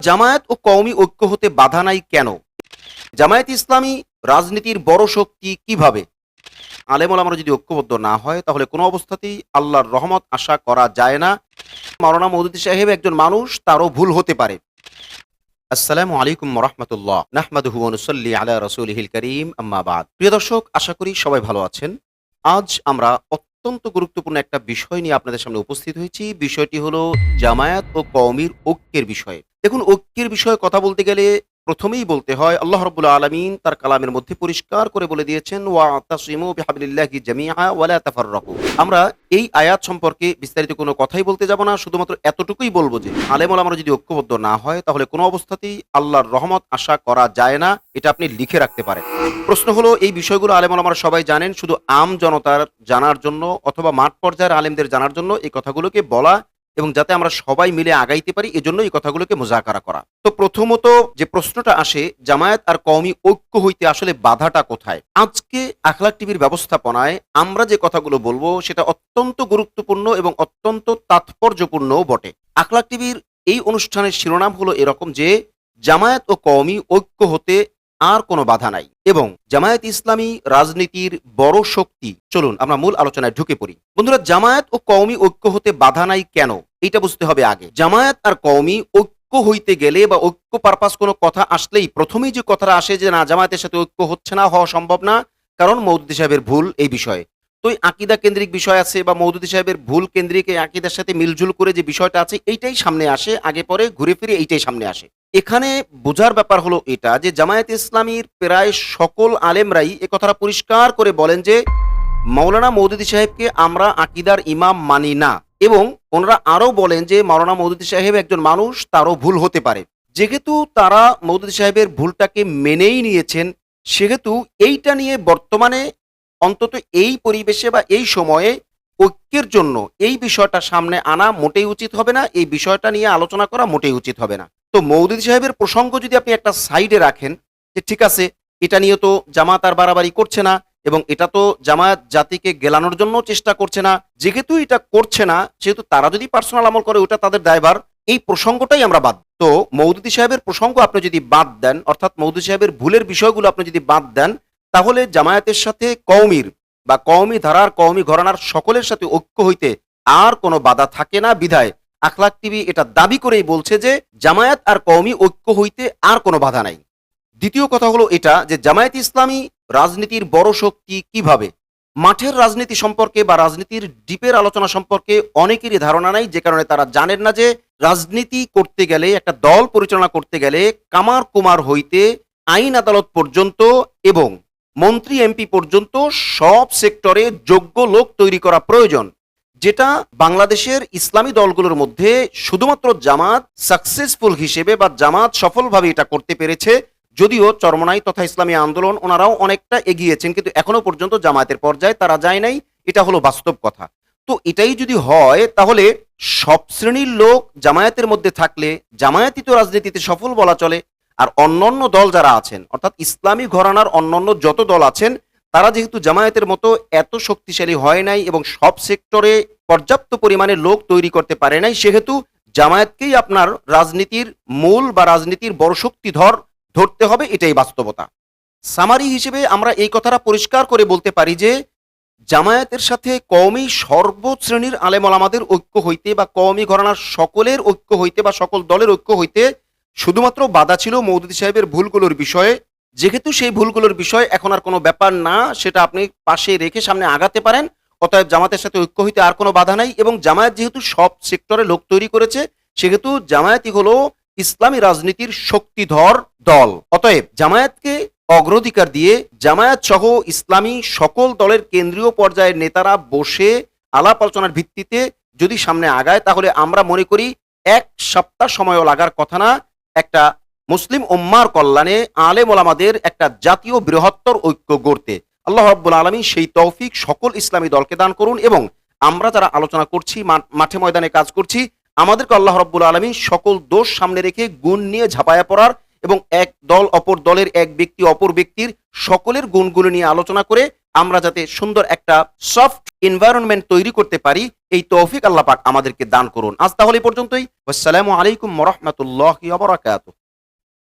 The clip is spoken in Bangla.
জামায়াত ও কওমি ঐক্য হতে বাধা নাই কেন? জামায়াত ইসলামী রাজনীতির বড় শক্তি কিভাবে? আলেম ওলামারা যদি ঐক্যবদ্ধ না হয় তাহলে কোনো অবস্থাতেই আল্লাহর রহমত আশা করা যায় না। মাওলানা মওদুদী সাহেব একজন মানুষ, তারও ভুল হতে পারে। আসসালামু আলাইকুম ওয়া রাহমাতুল্লাহ। নাহমাদুহু ওয়া নুসাল্লি আলা রাসূলিহিল কারীম, আম্মা বাদ। প্রিয় দর্শক, আশা করি সবাই ভালো আছেন। আজ আমরা অত্যন্ত গুরুত্বপূর্ণ একটা বিষয় নিয়ে আপনাদের সামনে উপস্থিত হয়েছি। বিষয়টি হলো জামায়াত ও কওমির ঐক্যের বিষয়ে। দেখুন, ঐক্যের বিষয়ে কথা বলতে গেলে প্রথমেই বলতে হয় আল্লাহ রাব্বুল আলামিন তার কালামের মধ্যে পরিষ্কার করে বলে দিয়েছেন, ওয়াতাসিমু বিহাবলিল্লাহি জামিআ ওয়া লা তাফাররাকু। আমরা এই আয়াত সম্পর্কে বিস্তারিত কোনো কথাই বলতে যাব না, শুধুমাত্র এতটুকুই বলবো যে আলেম ওলামারা যদি ঐক্যবদ্ধ না হয় তাহলে কোনো অবস্থাতেই আল্লাহর রহমত আশা করা যায় না। এটা আপনি লিখে রাখতে পারেন। প্রশ্ন হলো, এই বিষয়গুলো আলেম ওলামারা সবাই জানেন, শুধু আম জনতার জানার জন্য অথবা মাঠ পর্যায়ের আলেমদের জানার জন্য এই কথাগুলোকে বলা এবং যাতে আমরা সবাই মিলে আগাইতে পারি এজন্য এই কথাগুলোকে মুযাকারা করা। তো প্রথমত যে প্রশ্নটা আসে, জামায়াত আর কওমি ঐক্য হইতে আসলে বাধাটা কোথায়? আজকে আখলাক টিভির ব্যবস্থাপনায় আমরা যে কথাগুলো বলবো সেটা অত্যন্ত গুরুত্বপূর্ণ এবং অত্যন্ত তাৎপর্যপূর্ণও বটে। আখলাক টিভির এই অনুষ্ঠানের শিরোনাম হলো এরকম যে জামায়াত ও কওমি ঐক্য হতে আর কোনো বাধা নাই এবং জামায়াত ইসলামী রাজনীতির বড় শক্তি। চলুন আমরা মূল আলোচনায় ঢুকে পড়ি। বন্ধুরা, জামায়াত ও কওমি ঐক্য হতে বাধা নাই কেন, এটা বুঝতে হবে আগে। জামায়াত আর কওমি ঐক্য হইতে গেলে বা ঐক্য পারপাস কোনো কথা আসলেই প্রথমেই যে কথাটা আসে যে না, জামায়াতের সাথে ঐক্য হচ্ছে না, হওয়া সম্ভব না, কারণ মওদুদী সাহেবের ভুল এই বিষয়ে। তো এই আকিদা কেন্দ্রিক বিষয় আছে বা মওদুদী সাহেবের ভুল কেন্দ্রিক এই আকিদার সাথে মিলঝুল করে যে বিষয়টা আছে এইটাই সামনে আসে, আগে পরে ঘুরে ফিরে এইটাই সামনে আসে। এখানে বোঝার ব্যাপার হলো এটা যে জামায়াত ইসলামীর প্রায় সকল আলেমরাই এ কথাটা পরিষ্কার করে বলেন যে মাওলানা মওদুদী সাহেবকে আমরা আকিদার ইমাম মানি না, এবং ওনারা আরো বলেন যে মাওলানা মওদুদী সাহেব একজন মানুষ, তারও ভুল হতে পারে। যেহেতু তারা মওদুদী সাহেবের ভুলটাকে মেনেই নিয়েছেন, সেহেতু এইটা নিয়ে বর্তমানে অন্তত এই পরিবেশে বা এই সময়ে ঐক্যের জন্য এই বিষয়টা সামনে আনা মোটেই উচিত হবে না, এই বিষয়টা নিয়ে আলোচনা করা মোটেই উচিত হবে না। তো মওদুদী সাহেবের প্রসঙ্গ যদি আপনি একটা সাইডে রাখেন যে ঠিক আছে, এটা নিয়ে তো জামাত আর বাড়াবাড়ি করছে না এবং এটা তো জামায়াত জাতিকে গেলানোর জন্য চেষ্টা করছে না, যেহেতু এটা করছে না সেহেতু তারা যদি পার্সোনাল আমল করে ওটা তাদের দায়ভার, এই প্রসঙ্গটাই আমরা বাদ। তো মওদুদী সাহেবের প্রসঙ্গ আপনি যদি বাদ দেন, অর্থাৎ মওদুদী সাহেবের ভুলের বিষয়গুলো আপনি যদি বাদ দেন, তাহলে জামায়াতের সাথে কওমির বা কওমি ধারার কওমি ঘরানার সকলের সাথে ঐক্য হইতে আর কোনো বাধা থাকে না। বিধায় আখলাক টিভি এটা দাবি করেই বলছে যে জামায়াত আর কওমি ঐক্য হইতে আর কোনো বাধা নাই। দ্বিতীয় কথা হলো এটা যে জামায়াত ইসলামী রাজনীতির বড় শক্তি কিভাবে? মাঠের রাজনীতি সম্পর্কে বা রাজনীতির ডিপের আলোচনা সম্পর্কে অনেকেরই ধারণা নাই, যে কারণে তারা জানেন না যে রাজনীতি করতে গেলে, একটা দল পরিচালনা করতে গেলে কামার কুমার হইতে আইন আদালত পর্যন্ত এবং মন্ত্রী এমপি পর্যন্ত সব সেক্টরে যোগ্য লোক তৈরি করা প্রয়োজন, যেটা বাংলাদেশের ইসলামী দলগুলোর মধ্যে শুধুমাত্র জামাত সাকসেসফুল হিসেবে বা জামাত সফলভাবে এটা করতে পেরেছে। যদিও চরমনাই তথা ইসলামী আন্দোলন ওনারাও অনেকটা এগিয়েছেন, কিন্তু এখনো পর্যন্ত জামায়াতের পর্যায়ে তারা যায় নাই, এটা হলো বাস্তব কথা। তো এটাই যদি হয় তাহলে সব শ্রেণীর লোক জামায়াতের মধ্যে থাকলে জামায়াতই তো রাজনীতিতে সফল বলা চলে। আর অন্যান্য দল যারা আছেন, অর্থাৎ ইসলামী ঘরানার অন্যান্য যত দল আছেন, তারা যেহেতু জামায়াতের মতো এত শক্তিশালী হয় নাই এবং সব সেক্টরে পর্যাপ্ত পরিমাণে লোক তৈরি করতে পারে নাই, সেহেতু জামায়াতকেই আপনার রাজনীতির মূল বা রাজনীতির বড় শক্তিধর ধরতে হবে, এটাই বাস্তবতা। সামারি হিসেবে আমরা এই কথাটা পরিষ্কার করে বলতে পারি যে জামায়াতের সাথে কওমি সর্বশ্রেণীর আলেম ওলামাদের ঐক্য হইতে বা কওমি ঘরানার সকলের ঐক্য হইতে বা সকল দলের ঐক্য হইতে শুধুমাত্র বাধা ছিল মওদুদী সাহেবের ভুলগুলোর বিষয়ে। যেহেতু সেই ভুলগুলোর বিষয় এখন আর কোনো ব্যাপার না, সেটা আপনি পাশে রেখে সামনে আগাতে পারেন, অতএব জামাতের সাথে ঐক্য হইতে আর কোনো বাধা নাই। এবং জামায়াত যেহেতু সব সেক্টরে লোক তৈরি করেছে, সেহেতু জামায়াতই হলো ইসলামী রাজনীতির শক্তিধর দল। অতএব জামায়াতকে অগ্রাধিকার দিয়ে জামায়াত সহ ইসলামী সকল দলের কেন্দ্রীয় পর্যায়ের নেতারা বসে আলাপ আলোচনার ভিত্তিতে যদি সামনে আগায়, তাহলে আমরা মনে করি এক সপ্তাহ সময়ও লাগার কথা না, একটা মুসলিম উম্মার কল্যাণে আলেম ওলামাদের একটা জাতীয় বৃহত্তর ঐক্য গড়তে আল্লাহ রাব্বুল আলামিন সেই তৌফিক সকল ইসলামী দলকে দান করুন। এবং আমরা যারা আলোচনা করছি, মাঠে ময়দানে কাজ করছি, আমাদেরকে আল্লাহ রাব্বুল আলামিন সকল দোষ সামনে রেখে গুণ নিয়ে ঝাঁপায়া পড়ার এবং এক দল অপর দলের, এক ব্যক্তি অপর ব্যক্তির সকলের গুণগুলো নিয়ে আলোচনা করে আমরা যাতে সুন্দর একটা সফট এনভায়রনমেন্ট তৈরি করতে পারি, এই তৌফিক আল্লাহ পাক আমাদেরকে দান করুন। আজ তাহলে এই পর্যন্তই। আসসালামু আলাইকুম ওয়া রাহমাতুল্লাহি ওয়া বারাকাতুহু।